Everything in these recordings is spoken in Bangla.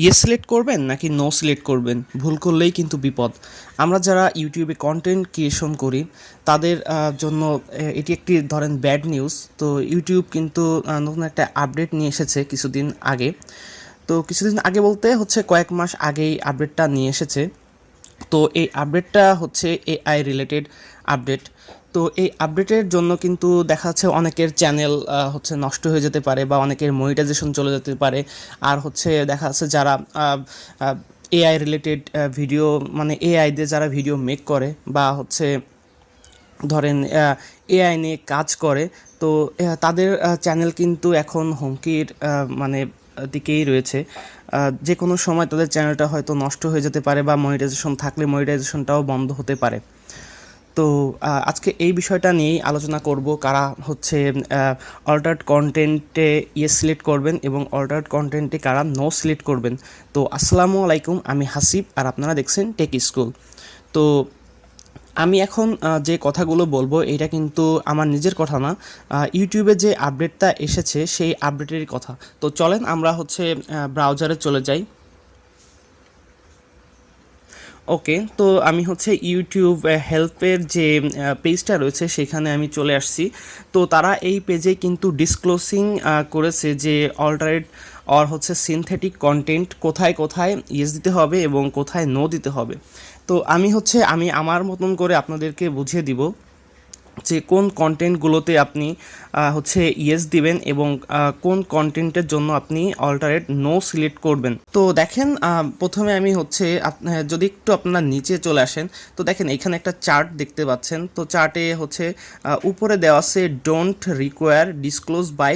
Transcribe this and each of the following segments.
ইয়েস সিলেক্ট করবেন নাকি নো সিলেক্ট করবেন, ভুল করলেই কিন্তু বিপদ। আমরা যারা ইউটিউবে কন্টেন্ট ক্রিয়েশন করি তাদের জন্য এটি একটি ধরেন ব্যাড নিউজ। তো ইউটিউব কিন্তু নতুন একটা আপডেট নিয়ে এসেছে কিছুদিন আগে। তো কিছুদিন আগে বলতে হচ্ছে কয়েক মাস আগেই আপডেটটা নিয়ে এসেছে। তো এই আপডেটটা হচ্ছে এআই রিলেটেড আপডেট। তো এই আপডেটের জন্য কিন্তু দেখা যাচ্ছে অনেকের চ্যানেল হচ্ছে নষ্ট হয়ে যেতে পারে বা অনেকের মনিটাইজেশন চলে যেতে পারে। আর হচ্ছে দেখা যাচ্ছে যারা এআই রিলেটেড ভিডিও মানে এআই দিয়ে যারা ভিডিও মেক করে বা হচ্ছে ধরেন এআই নিয়ে কাজ করে, তো তাদের চ্যানেল কিন্তু এখন হুমকির মানে দিকেই রয়েছে। যে কোনো সময় তাদের চ্যানেলটা হয়তো নষ্ট হয়ে যেতে পারে বা মনিটাইজেশন থাকলে মনিটাইজেশনটাও বন্ধ হতে পারে। তো আজকে এই বিষয়টা নিয়েই আলোচনা করব, কারা হচ্ছে অল্টারড কন্টেন্টে ইয়েস সিলেক্ট করবেন এবং অল্টারড কন্টেন্টে কারা নো সিলেক্ট করবেন। তো আসসালামু আলাইকুম, আমি হাসিব আর আপনারা দেখছেন টেক স্কুল। তো আমি এখন যে কথাগুলো বলবো এটা কিন্তু আমার নিজের কথা না, ইউটিউবে যে আপডেটটা এসেছে সেই আপডেটেরই কথা। তো চলেন আমরা হচ্ছে ব্রাউজারে চলে যাই। ওকে, তো আমি হচ্ছে ইউটিউব হেল্পের যে পেজটা রয়েছে সেখানে আমি চলে আসছি। তো তারা এই পেজে কিন্তু ডিসক্লোজিং করেছে যে অল্টারেট অর হচ্ছে সিনথেটিক কন্টেন্ট কোথায় কোথায় ইয়েস দিতে হবে এবং কোথায় নো দিতে হবে। তো আমি আমার মতন করে আপনাদেরকে বুঝিয়ে দিব যে কোন কন্টেন্টগুলোতে আপনি হচ্ছে ইয়েস দিবেন এবং কোন কন্টেন্টের জন্য আপনি অল্টারেট নো সিলেক্ট করবেন। তো দেখেন, প্রথমে আমি হচ্ছে যদি একটু আপনারা নিচে চলে আসেন, তো দেখেন এখানে একটা চার্ট দেখতে পাচ্ছেন। তো চার্টে হচ্ছে উপরে দেওয়া আছে don't require disclose by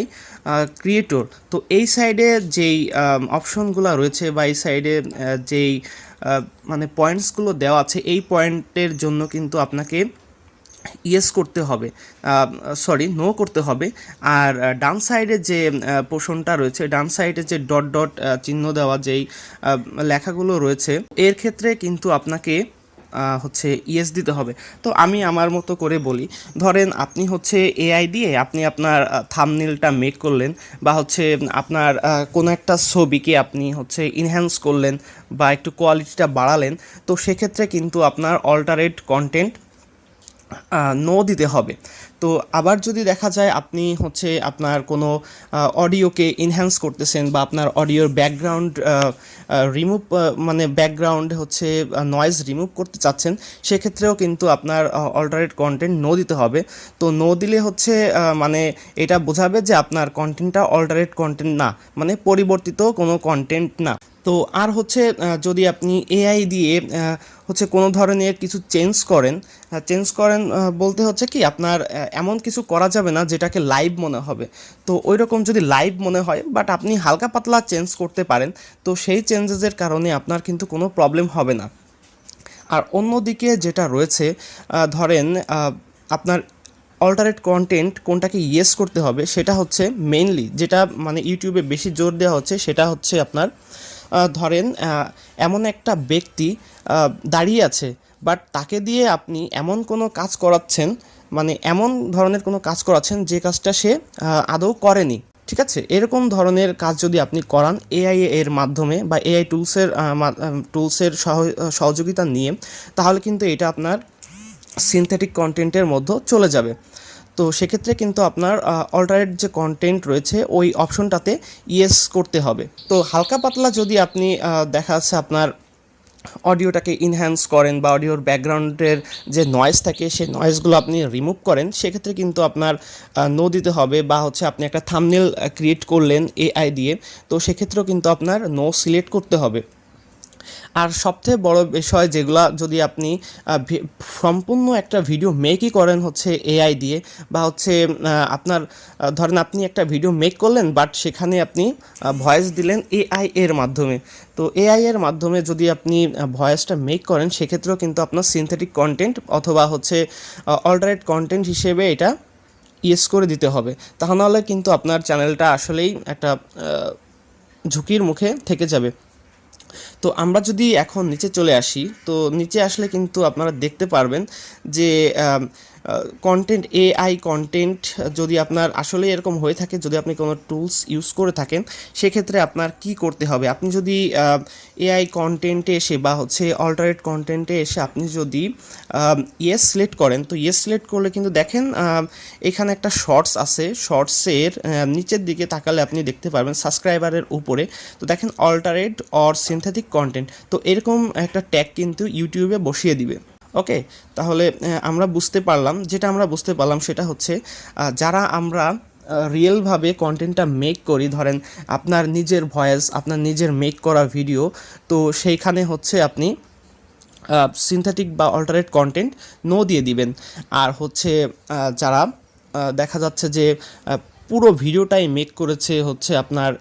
creator. তো এই সাইডে যেই অপশনগুলো রয়েছে বা এই সাইডে যেই মানে পয়েন্টসগুলো দেওয়া আছে, এই পয়েন্টের জন্য কিন্তু আপনাকে ইয়েস করতে হবে, সরি নো করতে হবে। আর ডান সাইডে যে পোর্শনটা রয়েছে, ডান সাইডে যে ডট ডট চিহ্ন দেওয়া যেই লেখাগুলো রয়েছে, এর ক্ষেত্রে কিন্তু আপনাকে হচ্ছে ইয়েস দিতে হবে। তো আমি আমার মতো করে বলি, ধরেন আপনি হচ্ছে এআই দিয়ে আপনি আপনার থাম্বনেলটা মেক করলেন বা হচ্ছে আপনার কোনো একটা ছবিকে আপনি হচ্ছে ইনহ্যান্স করলেন বা একটু কোয়ালিটিটা বাড়ালেন। তো সেক্ষেত্রে কিন্তু আপনার অল্টারেট কন্টেন্ট নো দিতে হবে। তো আবার যদি দেখা যায় আপনি হচ্ছে আপনার কোনো অডিওকে এনহ্যান্স করতেছেন বা আপনার অডিওর ব্যাকগ্রাউন্ড রিমুভ মানে ব্যাকগ্রাউন্ড হচ্ছে নয়েজ রিমুভ করতে চাচ্ছেন, সেক্ষেত্রেও কিন্তু আপনার অল্টারেট কন্টেন্ট নো দিতে হবে। তো নো দিলে হচ্ছে মানে এটা বোঝাবে যে আপনার কন্টেন্টটা অল্টারেট কন্টেন্ট না, মানে পরিবর্তিত কোনো কন্টেন্ট না। তো আর হচ্ছে যদি আপনি এআই দিয়ে হচ্ছে কোনো ধরনের কিছু চেঞ্জ করেন বলতে হচ্ছে কি আপনার এমন কিছু করা যাবে না যেটাকে লাইভ মনে হবে। তো ওই রকম যদি লাইভ মনে হয় বাট আপনি হালকা পাতলা চেঞ্জ করতে পারেন, তো সেই চেঞ্জেসের কারণে আপনার কিন্তু কোনো প্রবলেম হবে না। আর অন্যদিকে যেটা রয়েছে, ধরেন আপনার অল্টারেট কন্টেন্ট কোনটাকে ইয়েস করতে হবে, সেটা হচ্ছে মেইনলি যেটা মানে ইউটিউবে বেশি জোর দেওয়া হচ্ছে সেটা হচ্ছে আপনার ধরেন এমন একটা ব্যক্তি দাঁড়িয়ে আছে, বাট তাকে দিয়ে আপনি এমন কোনো কাজ করাচ্ছেন, মানে এমন ধরনের কোনো কাজ করাচ্ছেন যে কাজটা সে আদৌ করেনি। ঠিক আছে, এরকম ধরনের কাজ যদি আপনি করান এআই এর মাধ্যমে বা এআই টুলসের সহযোগিতা নিয়ে, তাহলে কিন্তু এটা আপনার সিনথেটিক কন্টেন্টের মধ্যে চলে যাবে। তো সেক্ষেত্রে কিন্তু আপনার অল্টারেট যে কন্টেন্ট রয়েছে ওই অপশনটাতে ইয়েস করতে হবে। তো হালকা পাতলা যদি আপনি দেখা যাচ্ছে আপনার অডিওটাকে ইনহ্যান্স করেন বা অডিওর ব্যাকগ্রাউন্ডের যে নয়েজ থাকে সেই নয়েজগুলো আপনি রিমুভ করেন, সেক্ষেত্রে কিন্তু আপনার নো দিতে হবে। বা হচ্ছে আপনি একটা থাম্বনেল ক্রিয়েট করলেন এআই দিয়ে, তো সেক্ষেত্রেও কিন্তু আপনার নো সিলেক্ট করতে হবে। আর সবথেকে বড় বিষয় যেগুলা, যদি আপনি সম্পূর্ণ একটা ভিডিও মেকই করেন হচ্ছে এআই দিয়ে বা হচ্ছে আপনার ধরেন আপনি একটা ভিডিও মেক করলেন বাট সেখানে আপনি ভয়েস দিলেন এআই এর মাধ্যমে। তো এআই এর মাধ্যমে যদি আপনি ভয়েসটা মেক করেন, সেক্ষেত্রেও কিন্তু আপনার সিনথেটিক কন্টেন্ট অথবা হচ্ছে অল্টারেট কন্টেন্ট হিসেবে এটা ইয়েস করে দিতে হবে। তা নাহলে কিন্তু আপনার চ্যানেলটা আসলেই একটা ঝুঁকির মুখে থেকে যাবে। তো আমরা যদি এখন নিচে চলে আসি, তো নিচে আসলে কিন্তু আপনারা দেখতে পারবেন যে কন্টেন্ট এআই কন্টেন্ট যদি আপনার আসলে এরকম হয়ে থাকে, যদি আপনি কোনো টুলস ইউজ করে থাকেন, সেক্ষেত্রে আপনার কি করতে হবে? আপনি যদি এআই কন্টেন্টে এসে বা হচ্ছে অল্টারেট কন্টেন্টে এসে আপনি যদি ইয়েস সিলেক্ট করেন, তো ইয়েস সিলেক্ট করলে কিন্তু দেখেন এখানে একটা শর্টস আছে, শর্টসের নিচের দিকে তাকালে আপনি দেখতে পারবেন সাবস্ক্রাইবারের উপরে, তো দেখেন অল্টারেট অর সিনথেটিক কন্টেন্ট, তো এরকম একটা ট্যাগ কিন্তু ইউটিউবে বসিয়ে দিবে। ওকে, তাহলে আমরা বুঝতে পারলাম, যেটা আমরা বুঝতে পারলাম সেটা হচ্ছে যারা আমরা রিয়েলভাবে কন্টেন্টটা মেক করি, ধরেন আপনার নিজের ভয়েস, আপনার নিজের মেক করা ভিডিও, তো সেইখানে হচ্ছে আপনি সিনথেটিক বা অল্টারেট কন্টেন্ট নো দিয়ে দিবেন। আর হচ্ছে যারা দেখা যাচ্ছে যে পুরো ভিডিওটাই মেক করেছে হচ্ছে আপনার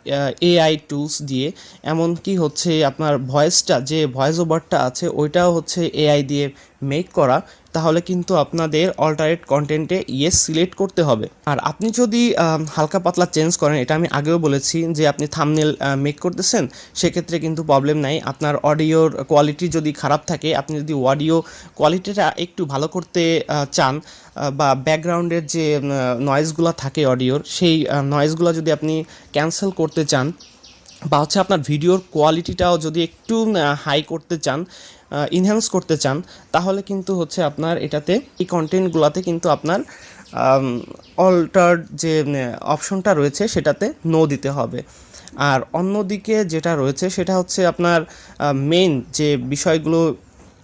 এআই টুলস দিয়ে, এমনকি হচ্ছে আপনার ভয়েসটা, যে ভয়েস ওভারটা আছে ওইটাও হচ্ছে এআই দিয়ে মেক করা, তাহলে কিন্তু আপনাদের অল্টারেট কন্টেন্টে ইয়েস সিলেক্ট করতে হবে। আর আপনি যদি হালকা পাতলা চেঞ্জ করেন, এটা আমি আগেও বলেছি যে আপনি থাম্বনেল মেক করতেছেন, সেক্ষেত্রে কিন্তু প্রবলেম নাই। আপনার অডিওর কোয়ালিটি যদি খারাপ থাকে, আপনি যদি অডিও কোয়ালিটিটা একটু ভালো করতে চান, বা ব্যাকগ্রাউন্ডের যে নয়েজগুলো থাকে অডিওর, সেই নয়েজগুলো যদি আপনি ক্যান্সেল করতে চান, বা হচ্ছে আপনার ভিডিওর কোয়ালিটিটাও যদি একটু হাই করতে চান, ইনহ্যান্স করতে চান, তাহলে কিন্তু হচ্ছে আপনার এটাতে এই কন্টেন্টগুলোতে কিন্তু আপনার অল্টার যে অপশনটা রয়েছে সেটাতে নো দিতে হবে। আর অন্যদিকে যেটা রয়েছে সেটা হচ্ছে আপনার মেইন যে বিষয়গুলো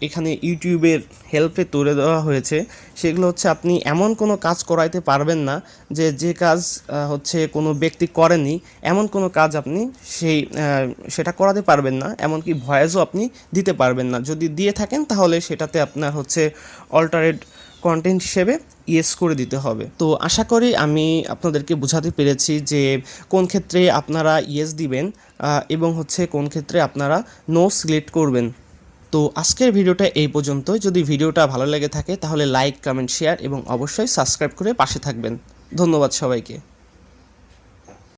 এখানে ইউটিউবের হেল্পে তুলে দেওয়া হয়েছে, সেগুলো হচ্ছে আপনি এমন কোনো কাজ করাইতে পারবেন না যে কাজ হচ্ছে কোনো ব্যক্তি করেনি, এমন কোনো কাজ আপনি সেটা করাতে পারবেন না, এমনকি ভয়েসও আপনি দিতে পারবেন না। যদি দিয়ে থাকেন তাহলে সেটাতে আপনার হচ্ছে অল্টারেট কন্টেন্ট হিসেবে ইয়েস করে দিতে হবে। তো আশা করি আমি আপনাদেরকে বোঝাতে পেরেছি যে কোন ক্ষেত্রে আপনারা ইয়েস দিবেন এবং হচ্ছে কোন ক্ষেত্রে আপনারা নো সিলেক্ট করবেন। তো আজকের ভিডিওটা এই পর্যন্ত। যদি ভিডিওটা ভালো লেগে থাকে তাহলে লাইক, কমেন্ট, শেয়ার এবং অবশ্যই সাবস্ক্রাইব করে পাশে থাকবেন। ধন্যবাদ সবাইকে।